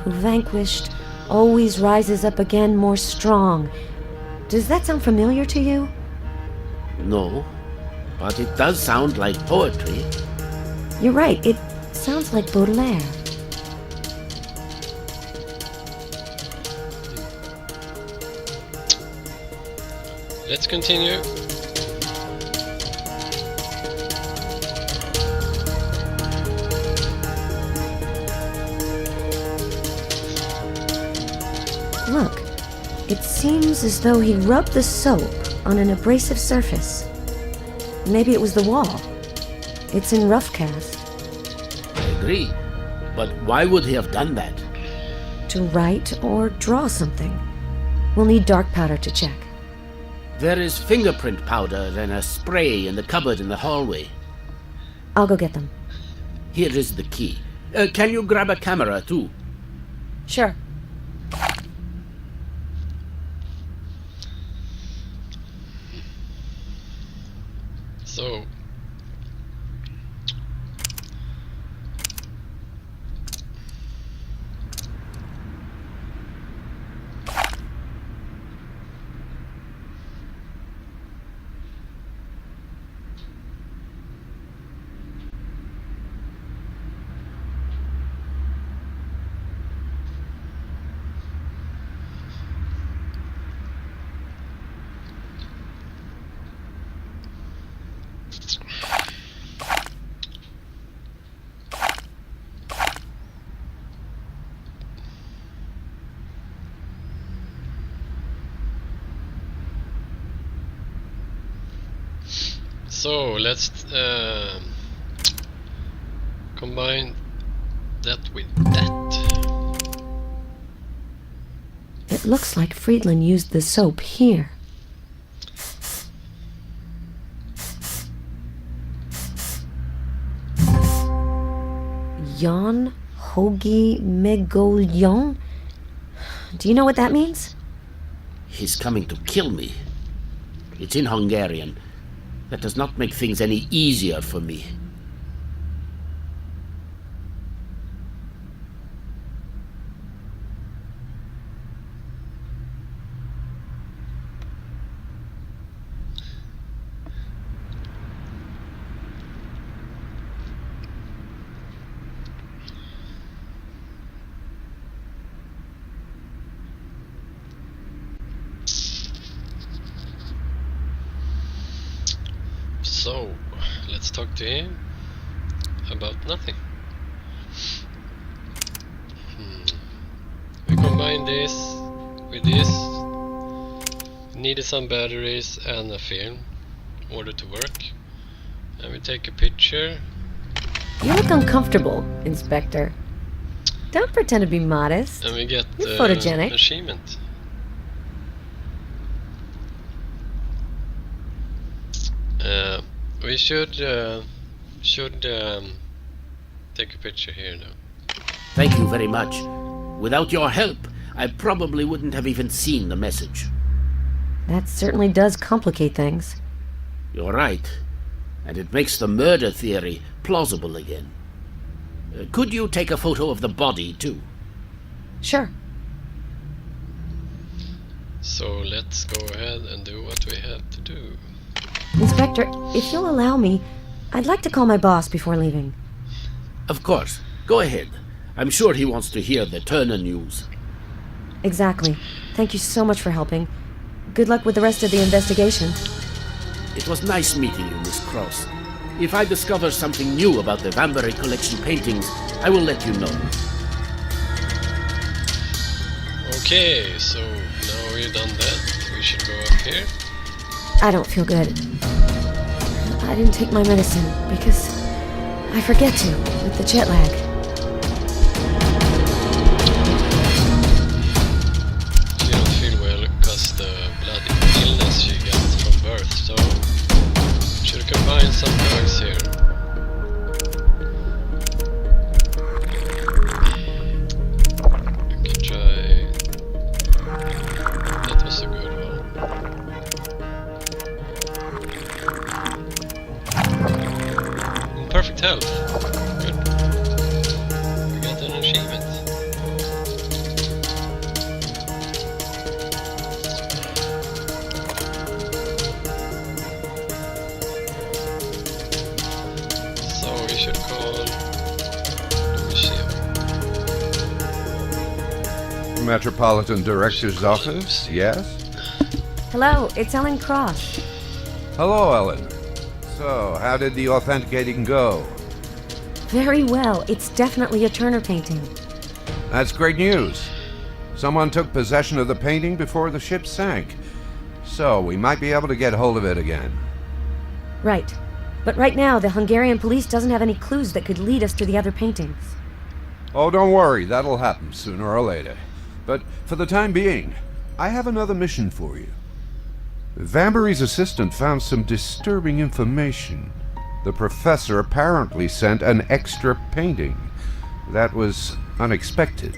who vanquished always rises up again more strong. Does that sound familiar to you? No, but it does sound like poetry. You're right, it sounds like Baudelaire. Let's continue. Look, it seems as though he rubbed the soap on an abrasive surface. Maybe it was the wall. It's in rough cast. I agree. But why would he have done that? To write or draw something. We'll need dark powder to check. There is fingerprint powder and a spray in the cupboard in the hallway. I'll go get them. Here is the key. Can you grab a camera too? Sure. So let's combine that with that. It looks like Friedland used the soap here. Jan Hogi Megoljon? Do you know what that means? He's coming to kill me. It's in Hungarian. That does not make things any easier for me. So, let's talk to him about nothing. We combine this with this. Needed some batteries and a film in order to work. And we take a picture. You look uncomfortable, Inspector. Don't pretend to be modest. And we get You're photogenic. achievement. We should take a picture here now. Thank you very much. Without your help, I probably wouldn't have even seen the message. That certainly does complicate things. You're right. And it makes the murder theory plausible again. Could you take a photo of the body, too? Sure. So let's go ahead and do what we have to do. Inspector, if you'll allow me, I'd like to call my boss before leaving. Of course. Go ahead. I'm sure he wants to hear the Turner news. Exactly. Thank you so much for helping. Good luck with the rest of the investigation. It was nice meeting you, Miss Cross. If I discover something new about the Vanbury Collection paintings, I will let you know. Okay, so now we've done that. We should go up here. I don't feel good. I didn't take my medicine because I forget to with the jet lag. She don't feel well because the blood illness she got from birth, so should combine some drugs here. We can try. That was a good one. Perfect health. Good. We got an achievement. Metropolitan Director's Office, yes? Hello, it's Ellen Cross. Hello, Ellen. So, how did the authenticating go? Very well. It's definitely a Turner painting. That's great news. Someone took possession of the painting before the ship sank. So, we might be able to get hold of it again. Right. But right now, the Hungarian police doesn't have any clues that could lead us to the other paintings. Oh, don't worry. That'll happen sooner or later. But for the time being, I have another mission for you. Vambury's assistant found some disturbing information. The professor apparently sent an extra painting. That was unexpected.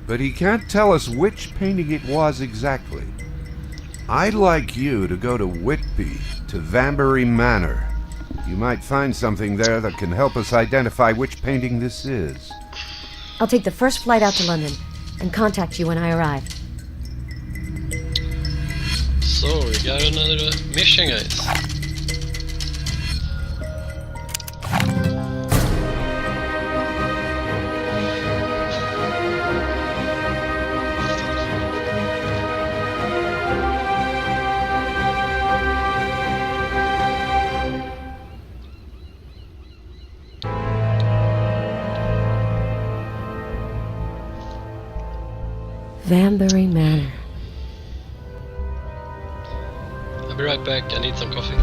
But he can't tell us which painting it was exactly. I'd like you to go to Whitby, to Vambury Manor. You might find something there that can help us identify which painting this is. I'll take the first flight out to London and contact you when I arrive. So, we got another mission, guys. Vambury Manor. I'll be right back, I need some coffee.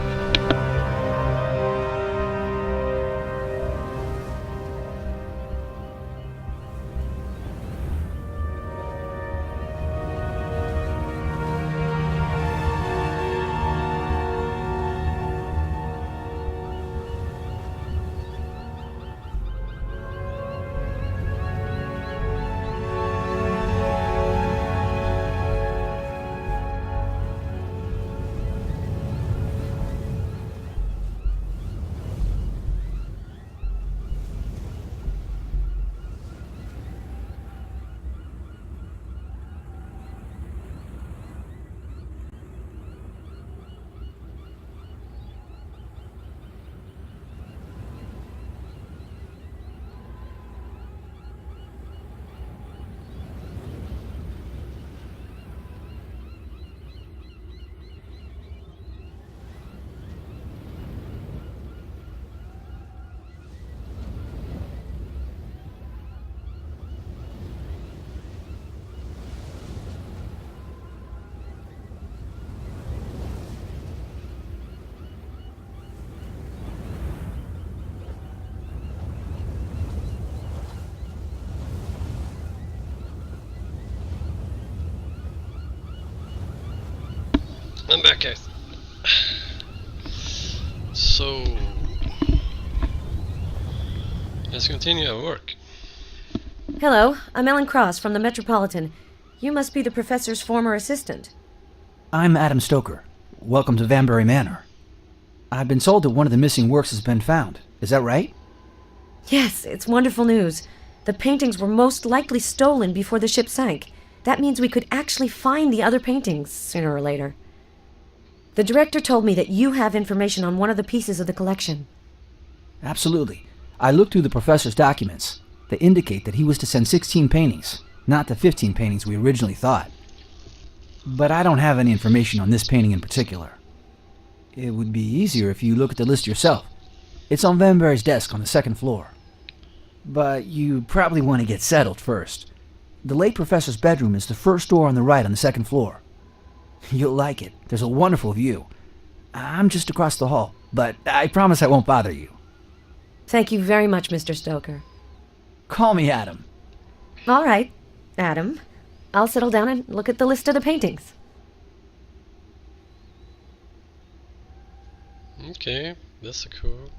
I'm back, guys. So, let's continue our work. Hello, I'm Ellen Cross from the Metropolitan. You must be the professor's former assistant. I'm Adam Stoker. Welcome to Vambury Manor. I've been told that one of the missing works has been found. Is that right? Yes, it's wonderful news. The paintings were most likely stolen before the ship sank. That means we could actually find the other paintings sooner or later. The director told me that you have information on one of the pieces of the collection. Absolutely. I looked through the professor's documents. They indicate that he was to send 16 paintings, not the 15 paintings we originally thought. But I don't have any information on this painting in particular. It would be easier if you look at the list yourself. It's on Vambury's desk on the second floor. But you probably want to get settled first. The late professor's bedroom is the first door on the right on the second floor. You'll like it. There's a wonderful view. I'm just across the hall, but I promise I won't bother you. Thank you very much, Mr. Stoker. Call me Adam. All right, Adam. I'll settle down and look at the list of the paintings. Okay, that's cool.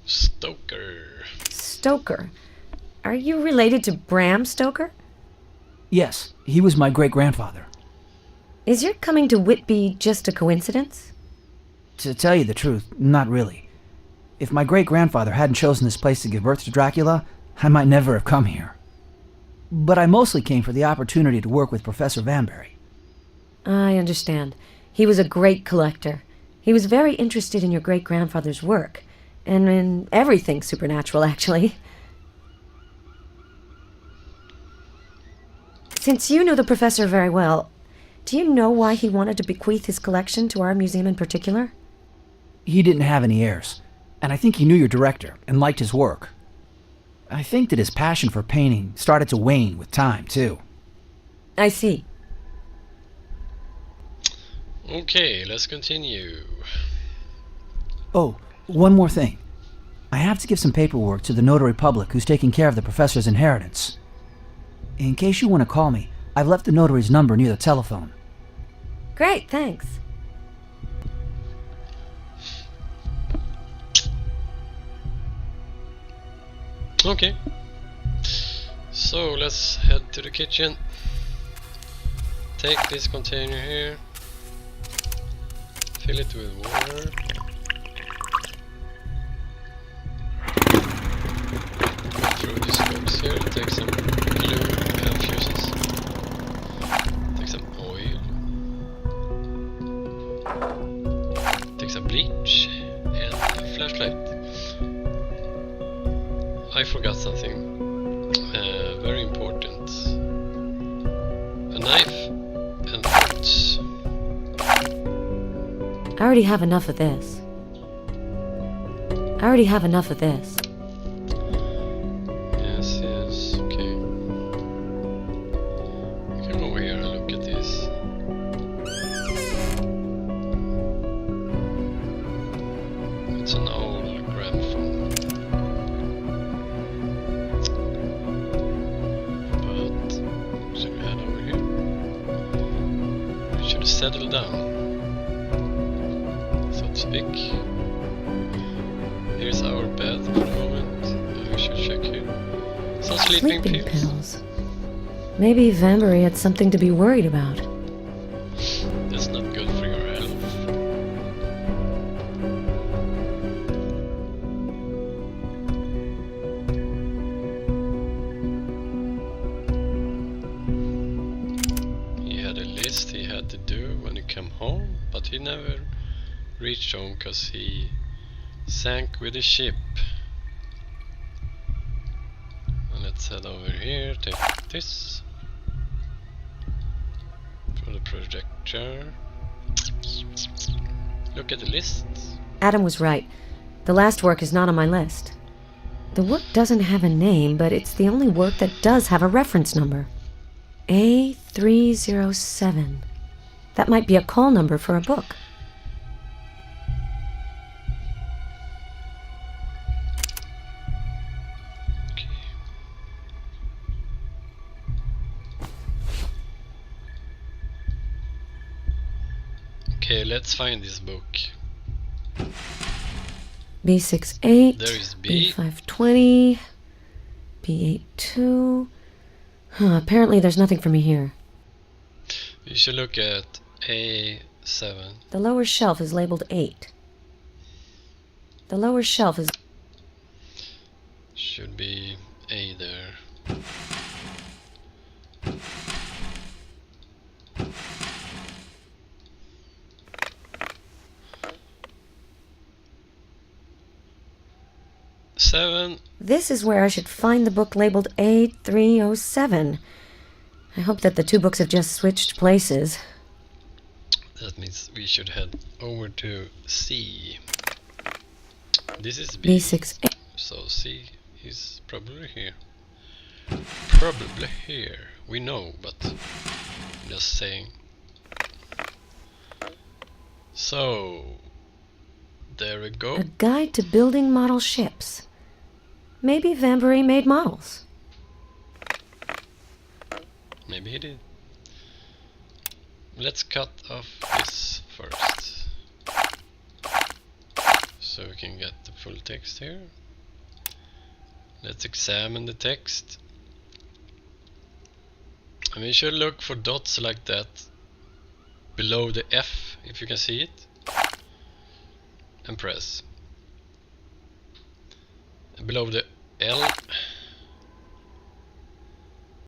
Stoker. Stoker? Are you related to Bram Stoker? Yes, he was my great-grandfather. Is your coming to Whitby just a coincidence? To tell you the truth, not really. If my great-grandfather hadn't chosen this place to give birth to Dracula, I might never have come here. But I mostly came for the opportunity to work with Professor Vambury. I understand. He was a great collector. He was very interested in your great-grandfather's work, and in everything supernatural, actually. Since you know the professor very well, do you know why he wanted to bequeath his collection to our museum in particular? He didn't have any heirs, and I think he knew your director and liked his work. I think that his passion for painting started to wane with time, too. I see. Okay, let's continue. Oh, one more thing. I have to give some paperwork to the notary public who's taking care of the professor's inheritance. In case you want to call me, I've left the notary's number near the telephone. Great, thanks. Okay. So let's head to the kitchen. Take this container here. Fill it with water. Go through this box here. Take some glue and fuses. Take some oil. Take some bleach and a flashlight. I forgot something very important. A knife and fruits. I already have enough of this. Yes, okay. We can go over here and look at this. It's an old gramophone. But should we head over here? We should settle down, so to speak. Here's our bed for the moment. We should check here. Some sleeping pills. Maybe Vanbury had something to be worried about. That's not good for your health. He had a list he had to do when he came home, but he never reached home because he sank with the ship. And let's head over here, take this for the projector. Look at the list. Adam was right. The last work is not on my list. The work doesn't have a name, but it's the only work that does have a reference number. A307. That might be a call number for a book. Okay, let's find this book. B68, There is B. B520, B82. Apparently there's nothing for me here. You should look at A7. The lower shelf is labeled 8. The lower shelf is... Should be A there. Seven. This is where I should find the book labeled A307. I hope that the two books have just switched places. That means we should head over to C. This is B. B68. So C is probably here. Probably here. We know, but I'm just saying. So there we go. A guide to building model ships. Maybe Vanbury made models. Maybe he did. Let's cut off this first, so we can get the full text here. Let's examine the text. And we should look for dots like that below the F, if you can see it, and press. And below the L,